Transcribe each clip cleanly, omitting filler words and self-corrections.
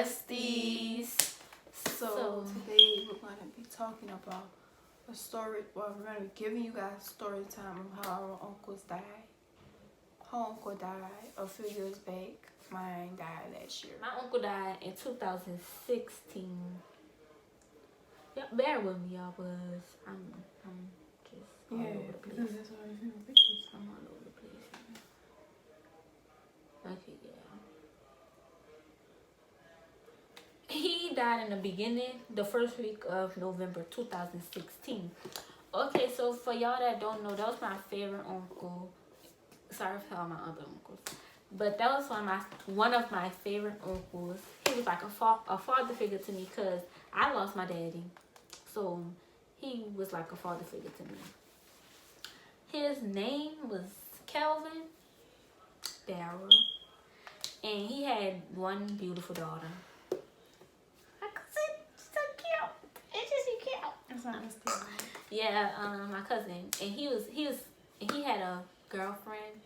besties. So today we're going to be talking about a story. Well, we're going to be giving you guys story time of how our uncles died. Her uncle died a few years back. Mine died last year. My uncle died in 2016. Yep, bear with me, y'all, because I'm just all over the place. Because that's why I feel pictures. I'm all over the place. Okay, yeah. He died in the beginning, the first week of November 2016. Okay, so for y'all that don't know, that was my favorite uncle. Sorry for all my other uncles. But that was one of my favorite uncles. He was like a father figure to me because I lost my daddy. So he was like a father figure to me. His name was Kelvin Darrell. And he had one beautiful daughter. So cute. It's just so cute. That's not understandable. Yeah, my cousin. And he had a girlfriend,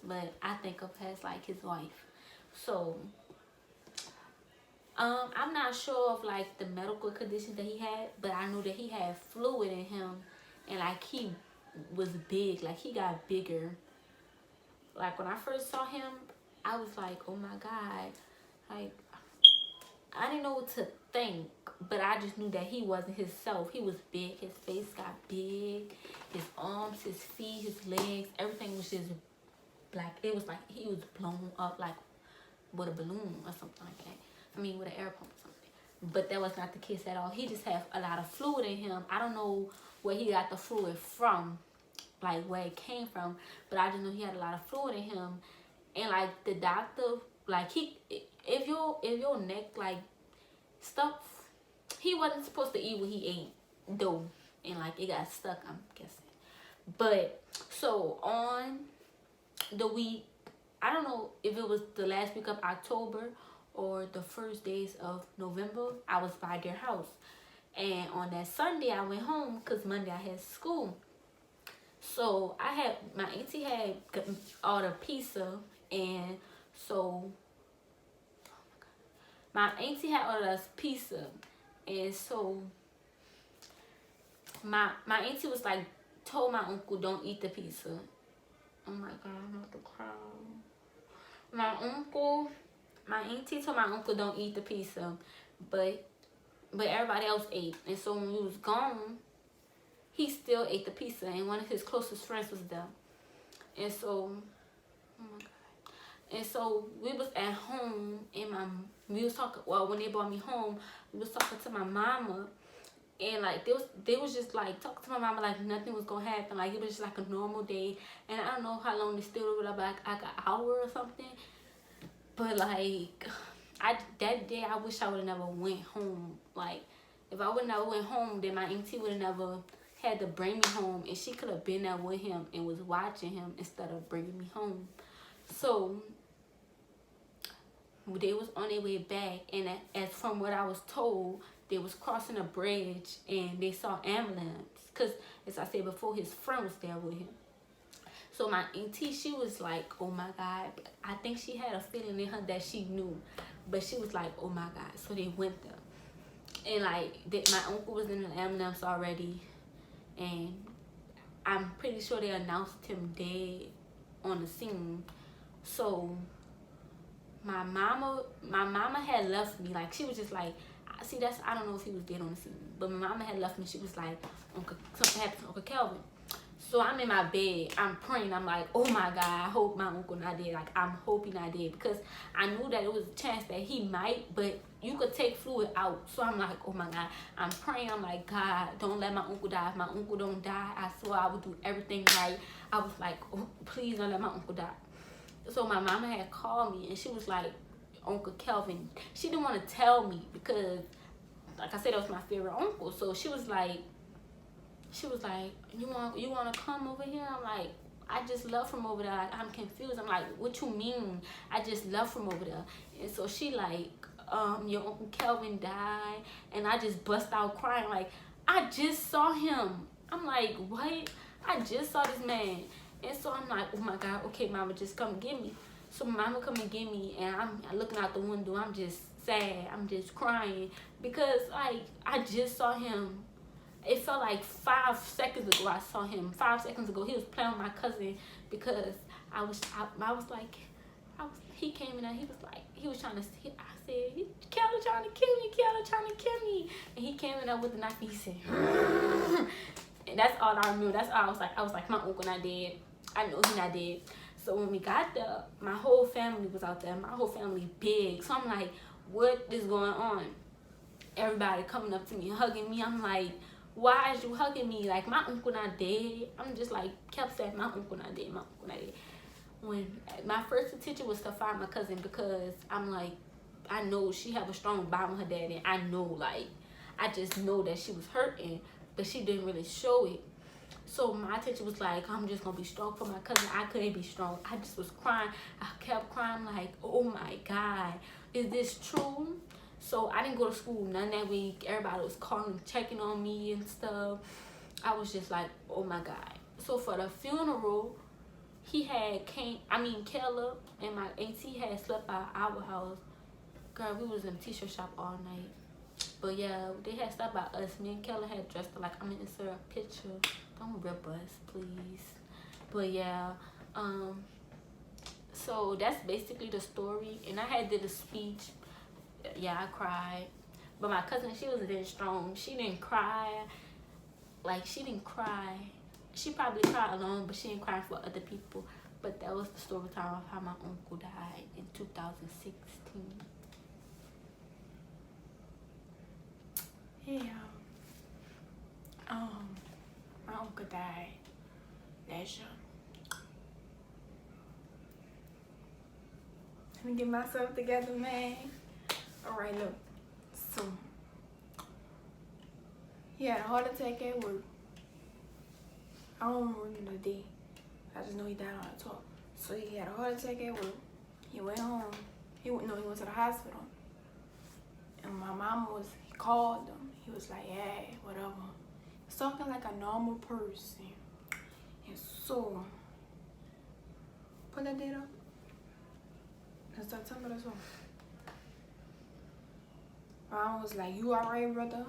but I think of her as like his wife. So I'm not sure of like the medical condition that he had, but I knew that he had fluid in him, and like he was big, like he got bigger. Like when I first saw him, I was like, oh my God, like I didn't know what to think, but I just knew that he wasn't himself. He was big, his face got big, his arms, his feet, his legs, everything was just black. It was like he was blown up like with a balloon or something like that. I mean, with an air pump or something. But that was not the case at all. He just had a lot of fluid in him. I don't know where he got the fluid from, like where it came from, but I just know he had a lot of fluid in him. And like the doctor, like if your neck like stuck, he wasn't supposed to eat what he ate though, and like it got stuck, I'm guessing. But so on the week, I don't know if it was the last week of October or the first days of November, I was by their house. And on that Sunday, I went home because Monday I had school. So my auntie had ordered pizza, and so my auntie had ordered us pizza. And so my auntie was like, told my uncle, don't eat the pizza. Oh my God, I'm about to cry. My auntie told my uncle don't eat the pizza, but everybody else ate. And so when we was gone, he still ate the pizza, and one of his closest friends was there. And so, oh my God. And so we was at home, and we was talking. Well, when they brought me home, we was talking to my mama, and like they was just like talking to my mama like nothing was gonna happen. Like it was just like a normal day, and I don't know how long they stayed over there, like an hour or something. But like that day, I wish I would have never went home. Like if I would have never went home, then my auntie would have never had to bring me home, and she could have been there with him and was watching him instead of bringing me home. So they was on their way back, and as from what I was told, they was crossing a bridge and they saw ambulance, because as I said before, his friend was there with him. So my auntie, she was like, oh my God. I think she had a feeling in her that she knew, but she was like, oh my God. So they went there, and like my uncle was in the ambulance already, and I'm pretty sure they announced him dead on the scene. So my mama had left me. Like she was just like, see, I don't know if he was dead on the scene, but my mama had left me. She was like, something happened to Uncle Kelvin. So I'm in my bed, I'm praying, I'm like, oh my God, I hope my uncle not dead. Like I'm hoping not dead, because I knew that it was a chance that he might, but you could take fluid out. So I'm like, oh my God, I'm praying, I'm like, God, don't let my uncle die. If my uncle don't die, I swear I would do everything right. I was like, oh, please don't let my uncle die. So my mama had called me, and she was like, Uncle Kelvin. She didn't want to tell me because, like I said, that was my favorite uncle. So she was like, you want to come over here? I'm like, I just left from over there. I'm confused. I'm like, what you mean? I just left from over there. And so she like, your Uncle Kelvin died. And I just bust out crying like, I just saw him. I'm like, what? I just saw this man. And so I'm like, oh my God, okay, mama, just come get me. So mama come and get me, and I'm looking out the window. I'm just sad. I'm just crying because like I just saw him. It felt like 5 seconds ago I saw him. 5 seconds ago he was playing with my cousin because I was like, he came in and he was like, he was trying to, I said, Kayla trying to kill me, Kayla trying to kill me. And he came in there with the knife and he said, and that's all I remember. That's all I was like, my uncle not dead. I know he not dead. So when we got there, my whole family was out there. My whole family big. So I'm like, what is going on? Everybody coming up to me, hugging me. I'm like, why is you hugging me? Like, my uncle not dead. I'm just like, kept saying, my uncle not dead, my uncle not dead. When my first intention was to find my cousin because I'm like, I know she have a strong bond with her dad, and I know, like, I just know that she was hurting, but she didn't really show it. So my intention was like, I'm just gonna be strong for my cousin. I couldn't be strong. I just was crying. I kept crying like, oh my God, is this true? So I didn't go to school none that week. Everybody was calling, checking on me and stuff. I was just like, oh my God. So for the funeral, Kayla and my auntie had slept by our house. Girl, we was in a t-shirt shop all night. But yeah, they had stopped by us. Me and Kayla had dressed like, I'm gonna insert a picture. Don't rip us, please. But yeah, so that's basically the story. And I had did a speech. Yeah, I cried. But my cousin, she was very strong. She didn't cry. Like, she didn't cry. She probably cried alone, but she didn't cry for other people. But that was the story time of how my uncle died in 2016. Yeah. My uncle died last year. Let me get myself together, man. Alright, look. So, he had a heart attack at work. I don't remember the day. I just know he died on the 12th. So he had a heart attack at work. He went home. He went to the hospital. And my mom he called him. He was like, yeah, whatever. He was talking like a normal person. And so, put that date up. That's September, that's all. Mom was like, you alright, brother?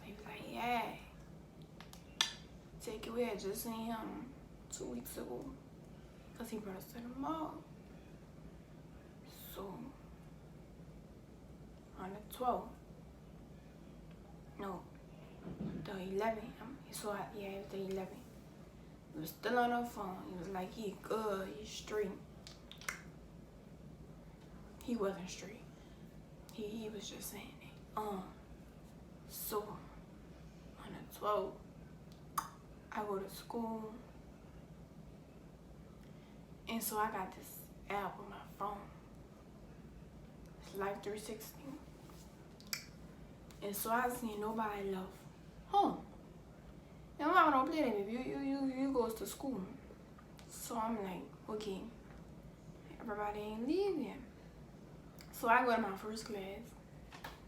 He was like, yeah. Take it, we had just seen him 2 weeks ago. Because he brought us to the mall. So, on the 12th. No, the 11th. So, yeah, it was the 11th. He was still on the phone. He was like, he good, he's straight. He wasn't straight. He was just saying it. So, on the 12th, I go to school. And so I got this app on my phone. It's Life 360. And so I seen nobody left home. And my mama don't play that, baby. You goes to school. So I'm like, okay, everybody ain't leaving. So I go to my first class.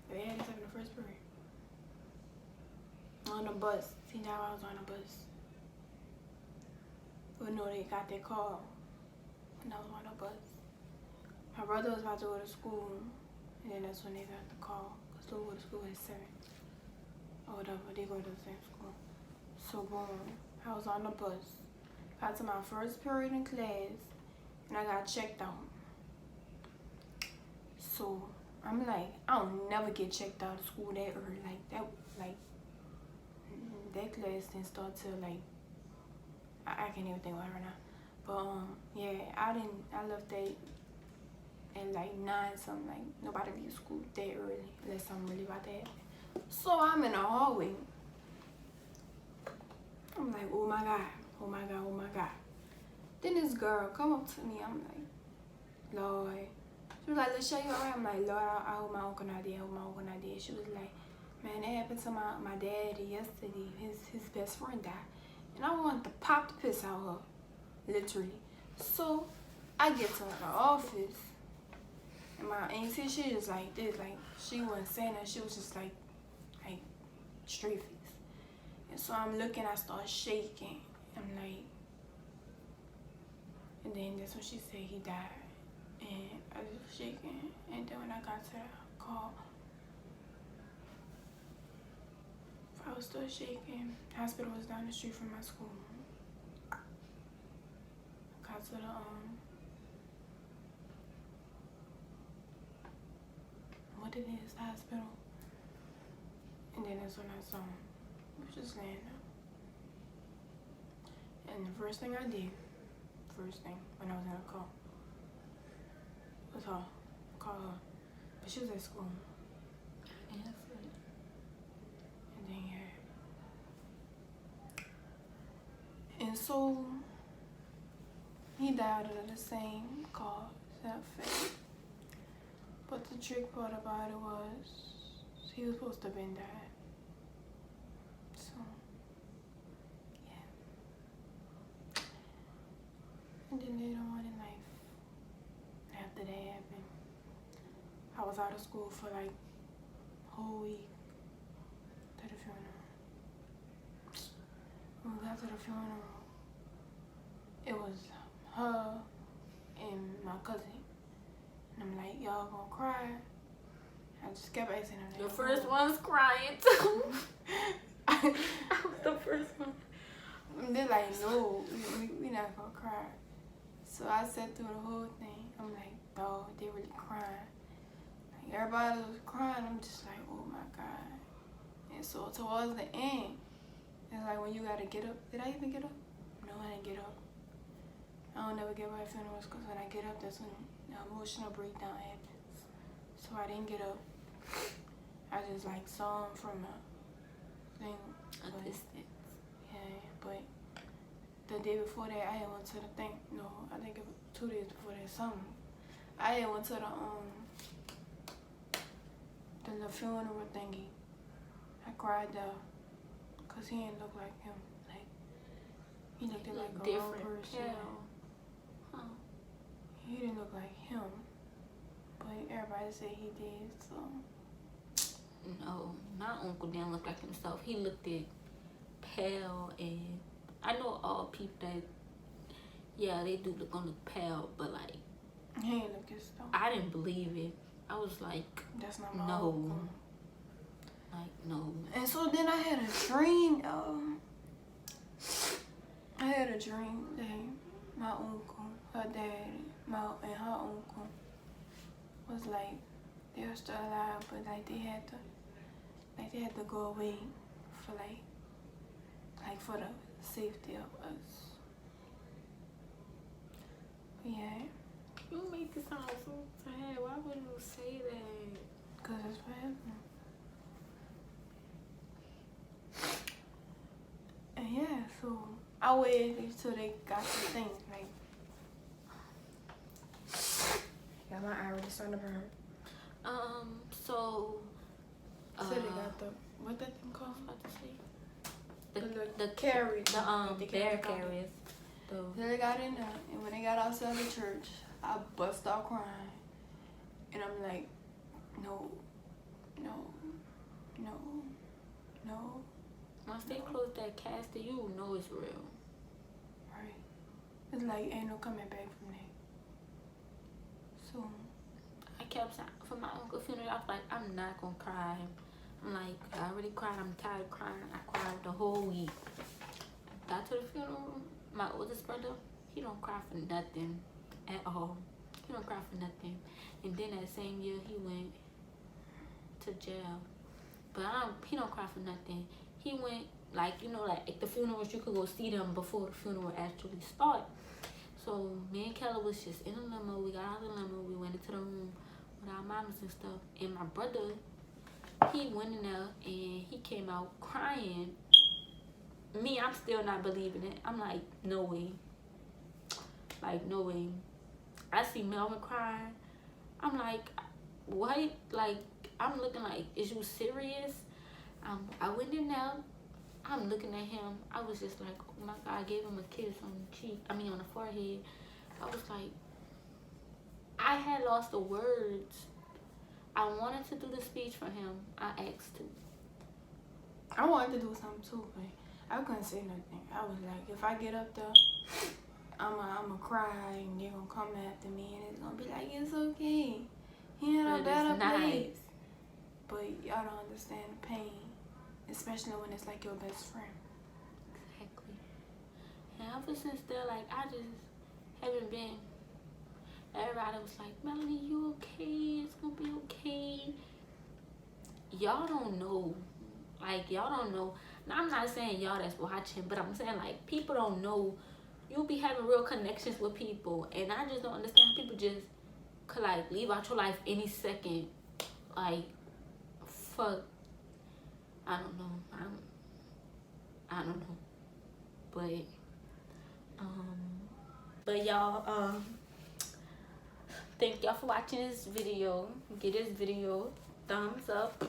They had us in the first period. On the bus. See, now I was on the bus. But no, they got their call. And I was on the bus. My brother was about to go to school. And then that's when they got the call. Because they go to school at 7. Or whatever. They go to the same school. So boom. I was on the bus. Got to my first period in class. And I got checked out. So I'm like, I don't never get checked out of school that early. That class didn't start till like, I can't even think about it right now. But yeah, I left that at like 9 something. Like, nobody leaves school that early unless I'm really about that. So I'm in the hallway. I'm like, oh my God, oh my God, oh my God. Then this girl come up to me. I'm like, Lord. She was like, let's show you alright. I'm like, Lord, I hope my uncle not dead. I hope my uncle not dead. She was like, man, that happened to my daddy yesterday. His best friend died. And I wanted to pop the piss out of her. Literally. So, I get to the office. And my auntie, she just like this. Like, she wasn't saying that. She was just like straight face. And so I'm looking, I start shaking. I'm like, and then that's when she said he died. And I was shaking. And then when I got to the called? I was still shaking. Hospital was down the street from my school. Got to the what it is, the hospital. And then that's when I saw him. He was just laying there. And the first thing when I was in the car, was her. Call her. But she was at school. And then and so he died of the same cause, that fate. But the trick part about it was he was supposed to have been dead. So yeah. And then later on in life, after that happened, I was out of school for like a whole week to the funeral. When we got to the funeral, it was her and my cousin. And I'm like, y'all gonna cry? I just kept asking them. The first one's crying too. I was the first one. And they're like, no, we not gonna cry. So I sat through the whole thing. I'm like, dog, they really crying. Like everybody was crying. I'm just like, oh my God. And so towards the end, it's like when you gotta get up. Did I even get up? No, I didn't get up. I don't never get up at funerals because when I get up, that's when the emotional breakdown happens. So I didn't get up. I just like saw him from a thing. A distance. Yeah, but the day before that, I had went to the thing. No, I think it was 2 days before that, something. I had went to the funeral thingy. I cried there because he didn't look like him. Like he looked like a real person. Yeah. Huh. He didn't look like him, but everybody said he did. So no, my uncle didn't look like himself. He looked pale, and I know all people that, yeah, they do look pale, but like he didn't look his stuff. I didn't believe it. I was like, that's not my uncle. Like no. And so then I had a dream. I had a dream that my uncle, her dad, and her uncle was like they were still alive, but like they had to go away for like for the safety of us. Yeah. You make it sound so sad. Why would you say that? Cause it's forever. And yeah, so I waited until they got the thing. Like, got my eye really starting to burn. So So they got the what that thing called? What to say? The carry. The bear carriers. Then they got in there, and when they got outside the church, I bust out crying, and I'm like, no. Once they close that casket, you know it's real. Right. It's like ain't no coming back from that. So I kept saying, for my uncle's funeral, I was like, I'm not gonna cry. I'm like, I already cried. I'm tired of crying. I cried the whole week. Got to the funeral. My oldest brother, he don't cry for nothing at all. He don't cry for nothing. And then that same year, he went to jail. But he don't cry for nothing. He went, like at the funerals, you could go see them before the funeral actually start. So me and Keller was just in the limo. We got out of the limo. We went into the room with our mamas and stuff. And my brother, he went in there and he came out crying. Me, I'm still not believing it. I'm like, no way. Like, no way. I see Melvin crying. I'm like, what? Like, I'm looking like, is you serious? I went in there. I'm looking at him. I was just like, oh my God. I gave him a kiss on the cheek. I mean, on the forehead. I was like, I had lost the words. I wanted to do the speech for him. I asked to. I wanted to do something too, but I couldn't say nothing. I was like, if I get up there, I'ma cry and they're gonna come after me and it's gonna be like, it's okay. He in a better place. but y'all don't understand the pain, especially when it's like your best friend. Exactly. And ever since then, like, I just haven't been. Everybody was like, Melanie, you okay? It's gonna be okay. Y'all don't know. Like, y'all don't know. Now, I'm not saying y'all that's watching, but I'm saying, like, people don't know. You'll be having real connections with people. And I just don't understand how people just could, like, leave out your life any second. Like, fuck. I don't know. I don't know. But y'all, thank y'all for watching this video. Give this video thumbs up,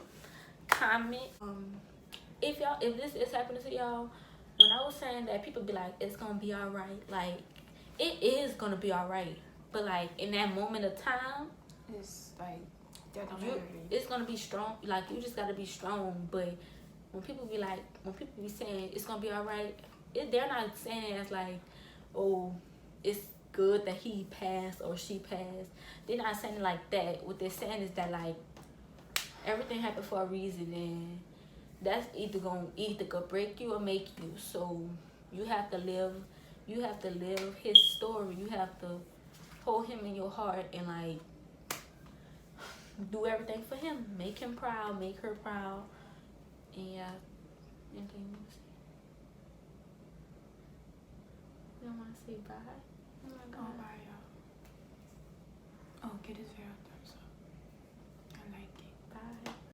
comment. If this is happening to y'all, when I was saying that, people be like, it's gonna be all right. Like, it is gonna be all right. But like, in that moment of time, It's like that don't it's gonna be strong. Like, you just gotta be strong. But when people be saying it's gonna be all right, they're not saying it as like, oh, it's good that he passed or she passed. They're not saying it like that. What they're saying is that, like, everything happened for a reason, and that's either gonna break you or make you. So you have to live his story. You have to hold him in your heart and, like, do everything for him. Make him proud, make her proud. And yeah, anything you want to say? You don't want to say bye? Oh my God. Oh, bye, y'all. Oh, get his hair.